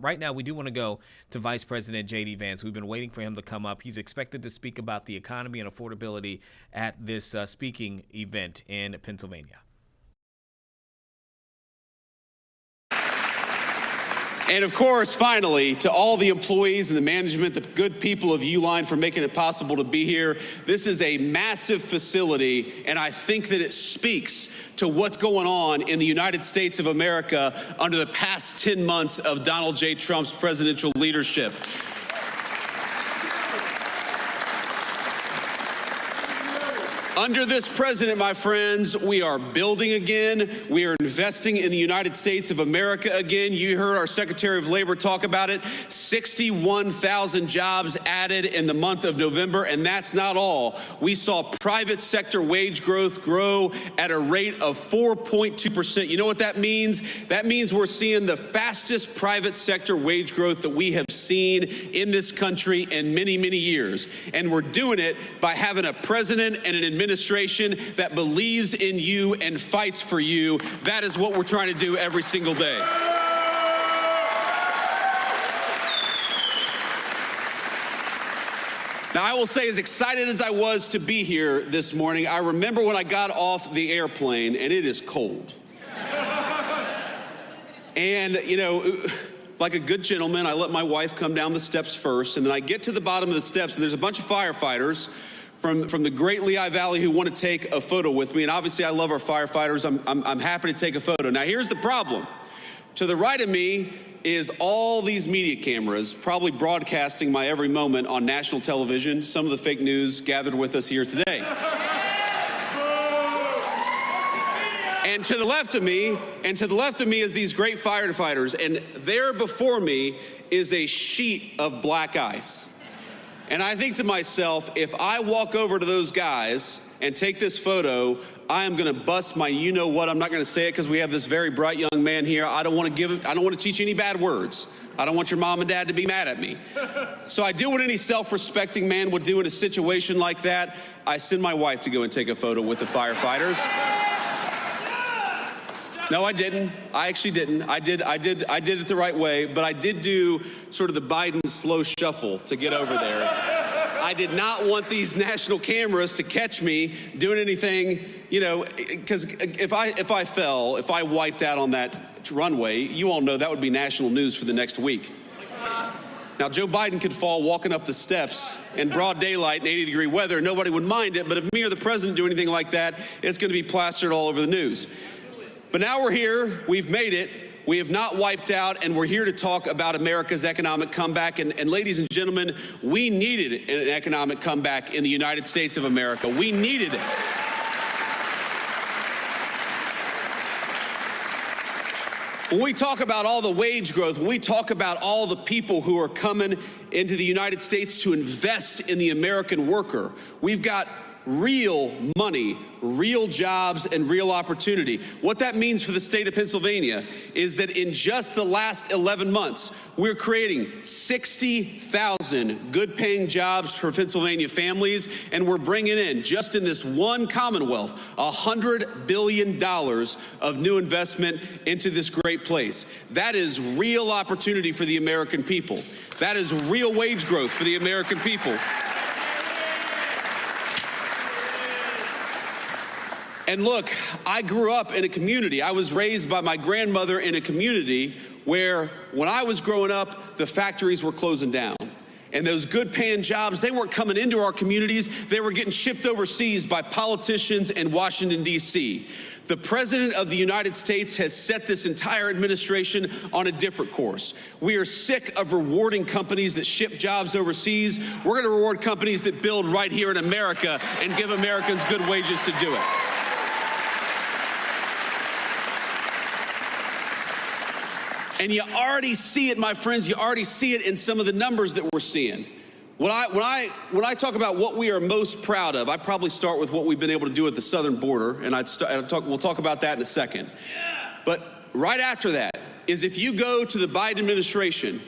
Right now, we do want to go to Vice President JD Vance. We've been waiting for him to come up. He's expected to speak about the economy and affordability at this speaking event in Pennsylvania. And of course, finally, to all the employees and the management, the good people of Uline for making it possible to be here. This is a massive facility, and I think that it speaks to what's going on in the United States of America under the past 10 months of Donald J. Trump's presidential leadership. Under this president, my friends, we are building again. We are investing in the United States of America again. You heard our Secretary of Labor talk about it. 61,000 jobs added in the month of November, and that's not all. We saw private sector wage growth grow at a rate of 4.2%. You know what that means? That means we're seeing the fastest private sector wage growth that we have seen in this country in many, many years. And we're doing it by having a president and an administration that believes in you and fights for you. That is what we're trying to do every single day. Now, I will say, as excited as I was to be here this morning, I remember when I got off the airplane, and it is cold. And, you know, like a good gentleman, I let my wife come down the steps first, and then I get to the bottom of the steps, and there's a bunch of firefighters from the great Lehigh Valley who want to take a photo with me. And obviously, I love our firefighters. I'm happy to take a photo. Now, here's the problem. To the right of me is all these media cameras, probably broadcasting my every moment on national television. Some of the fake news gathered with us here today. And to the left of me is these great firefighters. And there before me is a sheet of black ice. And I think to myself, if I walk over to those guys and take this photo, I am going to bust my you-know-what. I'm not going to say it because we have this very bright young man here. I don't want to teach any bad words. I don't want your mom and dad to be mad at me. So I do what any self-respecting man would do in a situation like that. I send my wife to go and take a photo with the firefighters. No, I didn't. I actually didn't. I did it the right way, but I did do sort of the Biden slow shuffle to get over there. I did not want these national cameras to catch me doing anything, you know, because if I wiped out on that runway, you all know that would be national news for the next week. Now, Joe Biden could fall walking up the steps in broad daylight in 80-degree weather. Nobody would mind it, but if me or the president do anything like that, it's going to be plastered all over the news. But now we're here, we've made it, we have not wiped out, and we're here to talk about America's economic comeback. And ladies and gentlemen, we needed an economic comeback in the United States of America. We needed it. When we talk about all the wage growth, when we talk about all the people who are coming into the United States to invest in the American worker, we've got real money, real jobs, and real opportunity. What that means for the state of Pennsylvania is that in just the last 11 months, we're creating 60,000 good-paying jobs for Pennsylvania families, and we're bringing in, just in this one Commonwealth, $100 billion of new investment into this great place. That is real opportunity for the American people. That is real wage growth for the American people. And look, I grew up in a community. I was raised by my grandmother in a community where, when I was growing up, the factories were closing down. And those good paying jobs, they weren't coming into our communities. They were getting shipped overseas by politicians in Washington, D.C. The President of the United States has set this entire administration on a different course. We are sick of rewarding companies that ship jobs overseas. We're going to reward companies that build right here in America and give Americans good wages to do it. And you already see it, my friends. You already see it in some of the numbers that we're seeing. When I talk about what we are most proud of, I probably start with what we've been able to do at the southern border, and we'll talk about that in a second. But right after that is, if you go to the Biden administration,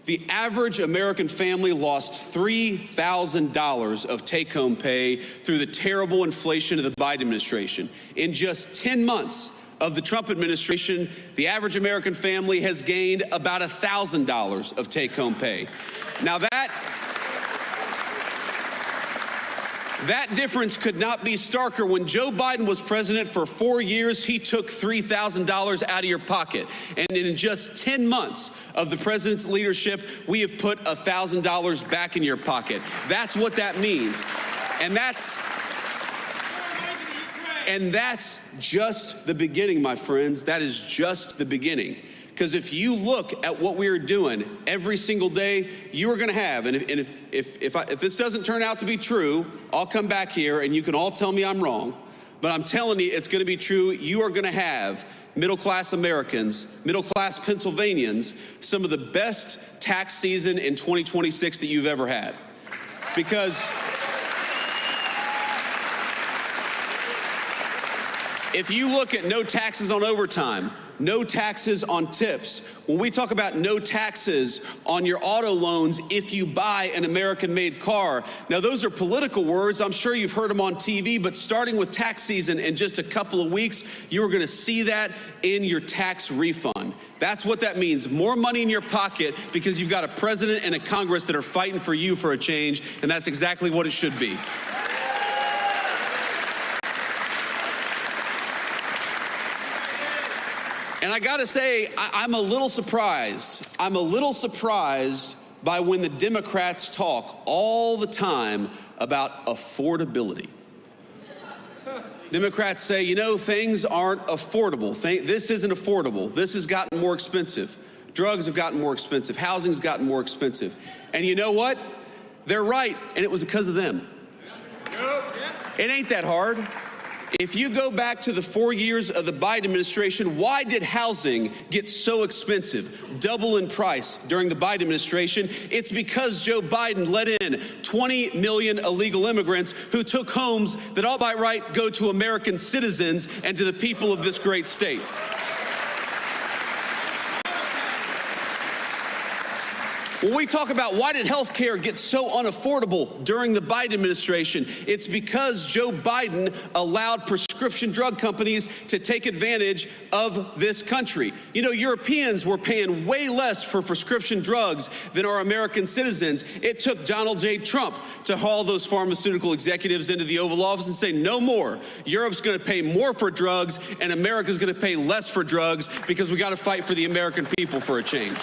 the average American family lost $3,000 of take-home pay through the terrible inflation of the Biden administration. In just 10 months, of the Trump administration, the average American family has gained about $1,000 of take-home pay. Now that difference could not be starker. When Joe Biden was president for 4 years, he took $3,000 out of your pocket. And in just 10 months of the president's leadership, we have put $1,000 back in your pocket. That's what that means. And that's just the beginning, my friends. That is just the beginning. Because if you look at what we are doing every single day, you are going to have, and if this doesn't turn out to be true, I'll come back here and you can all tell me I'm wrong, but I'm telling you it's going to be true. You are going to have middle-class Americans, middle-class Pennsylvanians, some of the best tax season in 2026 that you've ever had. Because if you look at no taxes on overtime, no taxes on tips, when we talk about no taxes on your auto loans if you buy an American-made car, now those are political words. I'm sure you've heard them on TV, but starting with tax season in just a couple of weeks, you are going to see that in your tax refund. That's what that means. More money in your pocket because you've got a president and a Congress that are fighting for you for a change, and that's exactly what it should be. And I gotta say, I'm a little surprised. I'm a little surprised by when the Democrats talk all the time about affordability. Democrats say, you know, things aren't affordable. This isn't affordable. This has gotten more expensive. Drugs have gotten more expensive. Housing's gotten more expensive. And you know what? They're right, and it was because of them. It ain't that hard. If you go back to the 4 years of the Biden administration, why did housing get so expensive, double in price during the Biden administration? It's because Joe Biden let in 20 million illegal immigrants who took homes that all by right go to American citizens and to the people of this great state. When we talk about why did health care get so unaffordable during the Biden administration, it's because Joe Biden allowed prescription drug companies to take advantage of this country. You know, Europeans were paying way less for prescription drugs than our American citizens. It took Donald J. Trump to haul those pharmaceutical executives into the Oval Office and say, no more. Europe's going to pay more for drugs, and America's going to pay less for drugs because we got to fight for the American people for a change.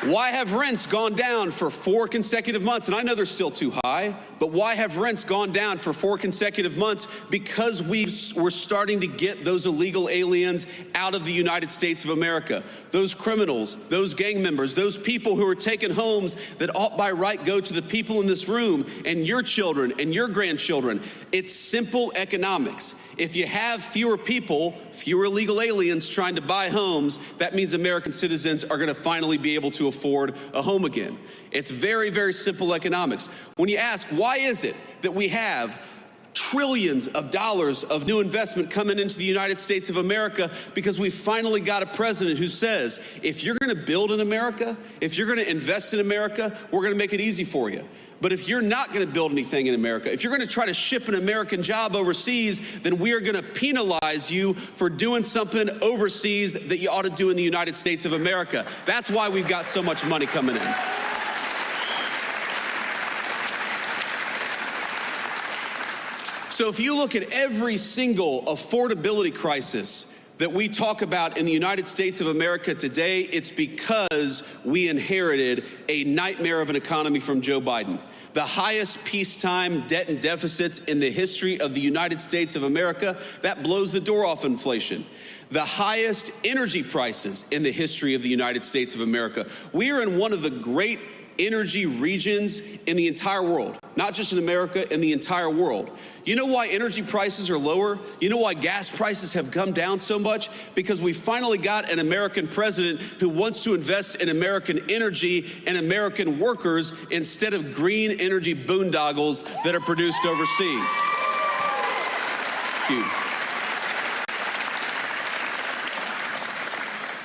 Why have rents gone down for 4 consecutive months? And I know they're still too high, but why have rents gone down for 4 consecutive months? Because we're starting to get those illegal aliens out of the United States of America. Those criminals, those gang members, those people who are taking homes that ought by right go to the people in this room and your children and your grandchildren. It's simple economics. If you have fewer people, fewer illegal aliens trying to buy homes, that means American citizens are going to finally be able to afford a home again. It's very, very simple economics. When you ask, why is it that we have trillions of dollars of new investment coming into the United States of America? Because we finally got a president who says, if you're going to build in America, if you're going to invest in America, we're going to make it easy for you. But if you're not going to build anything in America, if you're going to try to ship an American job overseas, then we are going to penalize you for doing something overseas that you ought to do in the United States of America. That's why we've got so much money coming in. So if you look at every single affordability crisis that we talk about in the United States of America today, it's because we inherited a nightmare of an economy from Joe Biden. The highest peacetime debt and deficits in the history of the United States of America. That blows the door off inflation. The highest energy prices in the history of the United States of America. We are in one of the great energy regions in the entire world, not just in America, in the entire world. You know why energy prices are lower? You know why gas prices have come down so much? Because we finally got an American president who wants to invest in American energy and American workers instead of green energy boondoggles that are produced overseas. Thank you.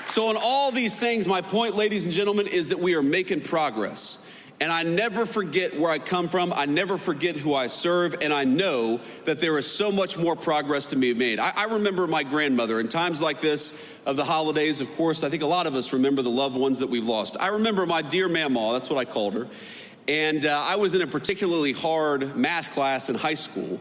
So on all these things, my point, ladies and gentlemen, is that we are making progress. And I never forget where I come from. I never forget who I serve. And I know that there is so much more progress to be made. I remember my grandmother in times like this of the holidays. Of course, I think a lot of us remember the loved ones that we've lost. I remember my dear Mamaw, that's what I called her. And I was in a particularly hard math class in high school.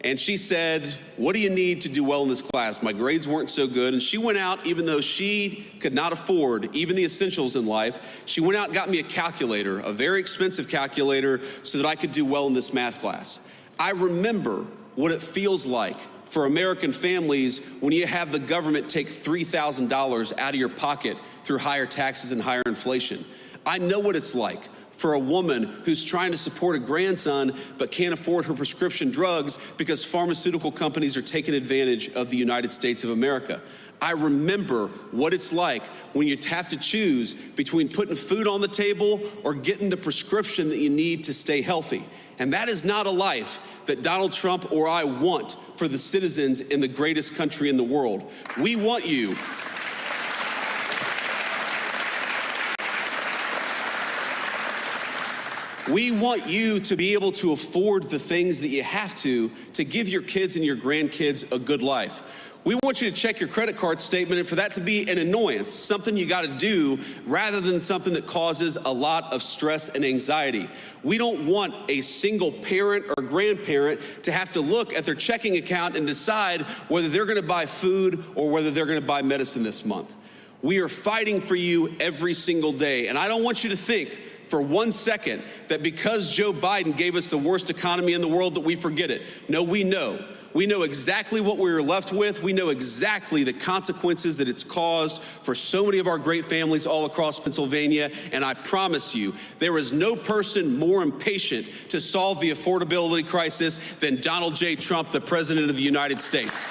And she said, "What do you need to do well in this class?" My grades weren't so good. And she went out, even though she could not afford even the essentials in life, she went out and got me a calculator, a very expensive calculator, so that I could do well in this math class. I remember what it feels like for American families when you have the government take $3,000 out of your pocket through higher taxes and higher inflation. I know what it's like for a woman who's trying to support a grandson but can't afford her prescription drugs because pharmaceutical companies are taking advantage of the United States of America. I remember what it's like when you have to choose between putting food on the table or getting the prescription that you need to stay healthy. And that is not a life that Donald Trump or I want for the citizens in the greatest country in the world. We want you We want you to be able to afford the things that you have to give your kids and your grandkids a good life. We want you to check your credit card statement and for that to be an annoyance, something you got to do rather than something that causes a lot of stress and anxiety. We don't want a single parent or grandparent to have to look at their checking account and decide whether they're going to buy food or whether they're going to buy medicine this month. We are fighting for you every single day. And I don't want you to think for 1 second that because Joe Biden gave us the worst economy in the world that we forget it. No, we know. We know exactly what we were left with. We know exactly the consequences that it's caused for so many of our great families all across Pennsylvania. And I promise you, there is no person more impatient to solve the affordability crisis than Donald J. Trump, the President of the United States.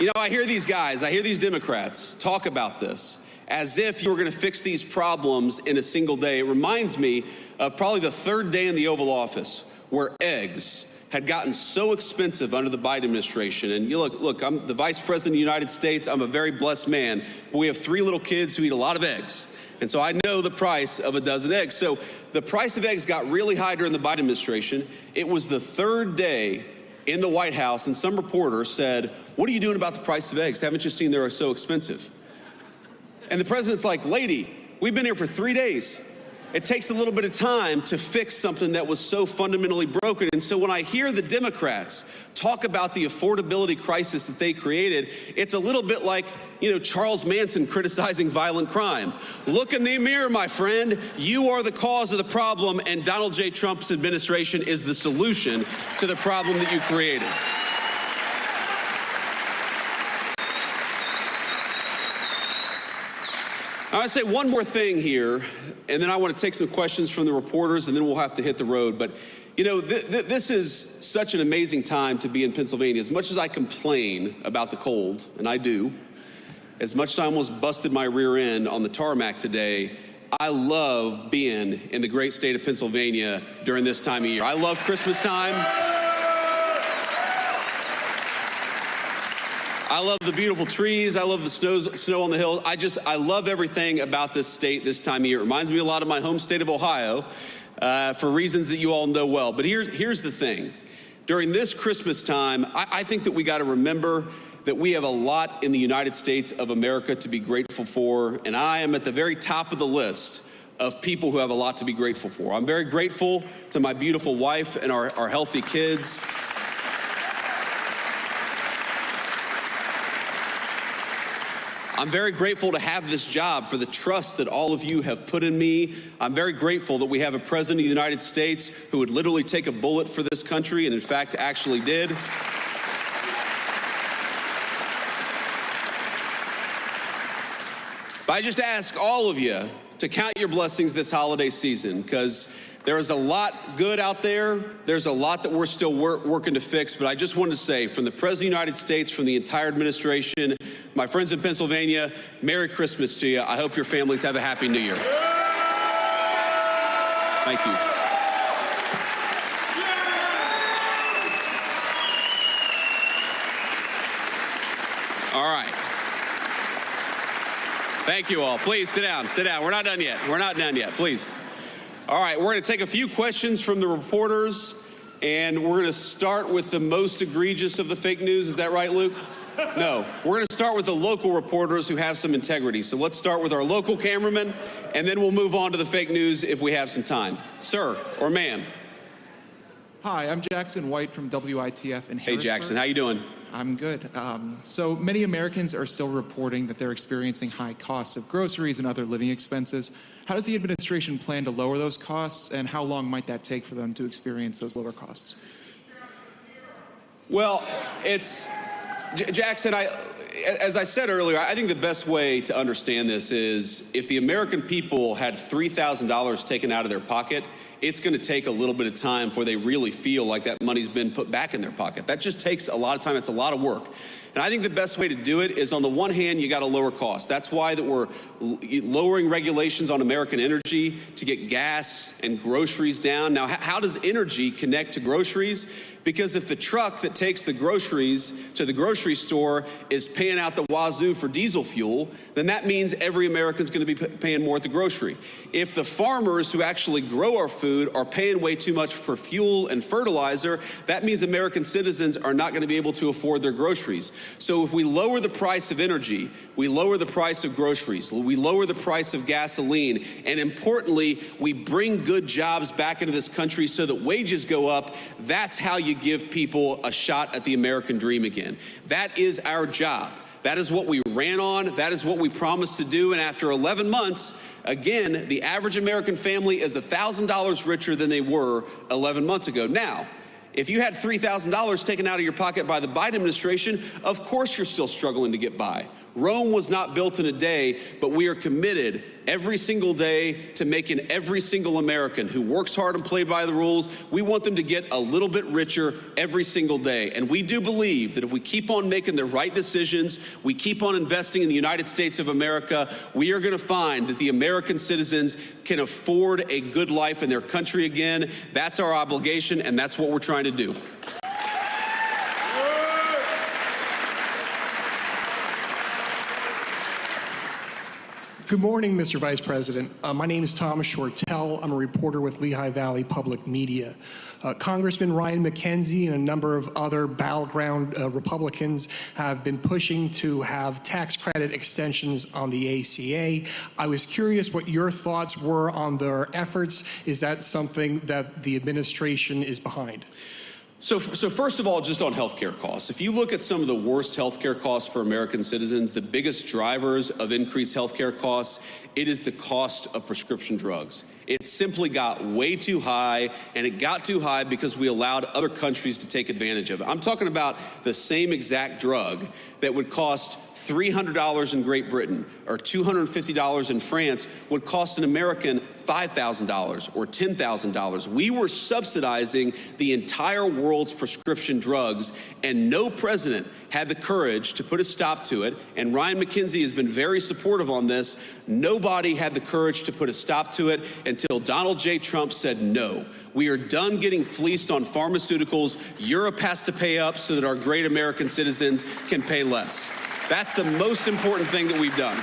You know, I hear these Democrats talk about this as if you were going to fix these problems in a single day. It reminds me of probably the third day in the Oval Office where eggs had gotten so expensive under the Biden administration. And you look, I'm the Vice President of the United States. I'm a very blessed man, but we have 3 little kids who eat a lot of eggs. And so I know the price of a dozen eggs. So the price of eggs got really high during the Biden administration. It was the third day in the White House, and some reporter said, "What are you doing about the price of eggs? Haven't you seen they're so expensive?" And the president's like, "Lady, we've been here for 3 days. It takes a little bit of time to fix something that was so fundamentally broken." And so when I hear the Democrats talk about the affordability crisis that they created, it's a little bit like, Charles Manson criticizing violent crime. Look in the mirror, my friend. You are the cause of the problem, and Donald J. Trump's administration is the solution to the problem that you created. I want to say one more thing here, and then I want to take some questions from the reporters, and then we'll have to hit the road. But, this is such an amazing time to be in Pennsylvania. As much as I complain about the cold, and I do, as much as I almost busted my rear end on the tarmac today, I love being in the great state of Pennsylvania during this time of year. I love Christmas time. I love the beautiful trees. I love the snow on the hill. I love everything about this state this time of year. It reminds me a lot of my home state of Ohio for reasons that you all know well. But here's the thing. During this Christmas time, I think that we got to remember that we have a lot in the United States of America to be grateful for. And I am at the very top of the list of people who have a lot to be grateful for. I'm very grateful to my beautiful wife and our healthy kids. I'm very grateful to have this job, for the trust that all of you have put in me. I'm very grateful that we have a president of the United States who would literally take a bullet for this country, and in fact, actually did. But I just ask all of you to count your blessings this holiday season, because there is a lot good out there. There's a lot that we're still working to fix. But I just wanted to say, from the President of the United States, from the entire administration, my friends in Pennsylvania, Merry Christmas to you. I hope your families have a Happy New Year. Thank you. All right. Thank you all. Please sit down. Sit down. We're not done yet. We're not done yet. Please. All right. We're going to take a few questions from the reporters, and we're going to start with the most egregious of the fake news. Is that right, Luke? No. We're going to start with the local reporters who have some integrity. So let's start with our local cameraman, and then we'll move on to the fake news if we have some time. Sir or ma'am? Hi, I'm Jackson White from WITF in Harrisburg. Hey, Jackson. How you doing? I'm good. So many Americans are still reporting that they're experiencing high costs of groceries and other living expenses. How does the administration plan to lower those costs, and how long might that take for them to experience those lower costs? Well, Jackson, as I said earlier, I think the best way to understand this is if the American people had $3,000 taken out of their pocket, it's going to take a little bit of time before they really feel like that money's been put back in their pocket. That just takes a lot of time. It's a lot of work. And I think the best way to do it is, on the one hand, you got to lower costs. That's why that we're lowering regulations on American energy to get gas and groceries down. Now, how does energy connect to groceries? Because if the truck that takes the groceries to the grocery store is paying out the wazoo for diesel fuel, then that means every American's going to be paying more at the grocery. If the farmers who actually grow our food are paying way too much for fuel and fertilizer, that means American citizens are not going to be able to afford their groceries. So if we lower the price of energy, we lower the price of groceries, we lower the price of gasoline, and importantly, we bring good jobs back into this country so that wages go up, that's how you give people a shot at the American dream again. That is our job. That is what we ran on. That is what we promised to do. And after 11 months, again, the average American family is $1,000 richer than they were 11 months ago. Now, if you had $3,000 taken out of your pocket by the Biden administration, of course you're still struggling to get by. Rome was not built in a day, but we are committed every single day to making every single American who works hard and plays by the rules, we want them to get a little bit richer every single day. And we do believe that if we keep on making the right decisions, we keep on investing in the United States of America, we are going to find that the American citizens can afford a good life in their country again. That's our obligation, and that's what we're trying to do. Good morning, Mr. Vice President. My name is Thomas Shortell. I'm a reporter with Lehigh Valley Public Media. Congressman Ryan McKenzie and a number of other battleground Republicans have been pushing to have tax credit extensions on the ACA. I was curious what your thoughts were on their efforts. Is that something that the administration is behind? So first of all, just on healthcare costs, if you look at some of the worst healthcare costs for American citizens, the biggest drivers of increased healthcare costs, it is the cost of prescription drugs. It simply got way too high, and it got too high because we allowed other countries to take advantage of it. I'm talking about the same exact drug that would cost $300 in Great Britain or $250 in France would cost an American $5,000 or $10,000. We were subsidizing the entire world's prescription drugs, and no president had the courage to put a stop to it. And Ryan McKenzie has been very supportive on this. Nobody had the courage to put a stop to it until Donald J. Trump said no. We are done getting fleeced on pharmaceuticals. Europe has to pay up so that our great American citizens can pay less. That's the most important thing that we've done.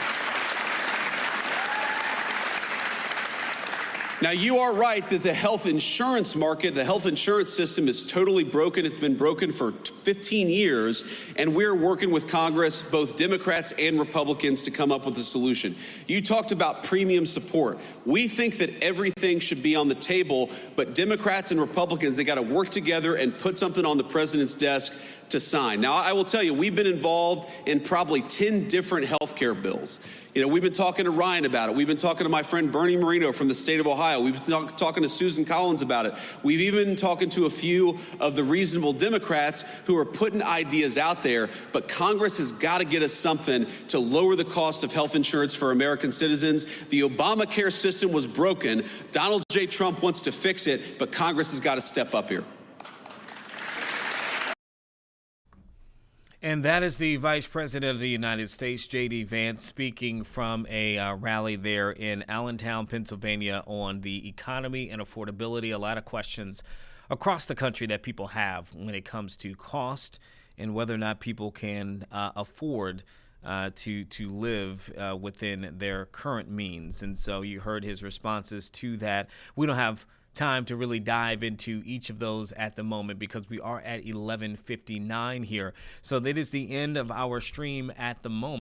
Now, you are right that the health insurance market, the health insurance system is totally broken. It's been broken for 15 years, and we're working with Congress, both Democrats and Republicans, to come up with a solution. You talked about premium support. We think that everything should be on the table, but Democrats and Republicans, they got to work together and put something on the president's desk to sign. Now, I will tell you, we've been involved in probably 10 different health care bills. You know, we've been talking to Ryan about it. We've been talking to my friend Bernie Moreno from the state of Ohio. We've been talking to Susan Collins about it. We've even been talking to a few of the reasonable Democrats who are putting ideas out there. But Congress has got to get us something to lower the cost of health insurance for American citizens. The Obamacare system was broken. Donald J. Trump wants to fix it, but Congress has got to step up here. And that is the Vice President of the United States, JD Vance, speaking from a rally there in Allentown, Pennsylvania, on the economy and affordability. A lot of questions across the country that people have when it comes to cost and whether or not people can afford to live within their current means. And so you heard his responses to that. We don't have time to really dive into each of those at the moment because we are at 11:59 here. So that is the end of our stream at the moment.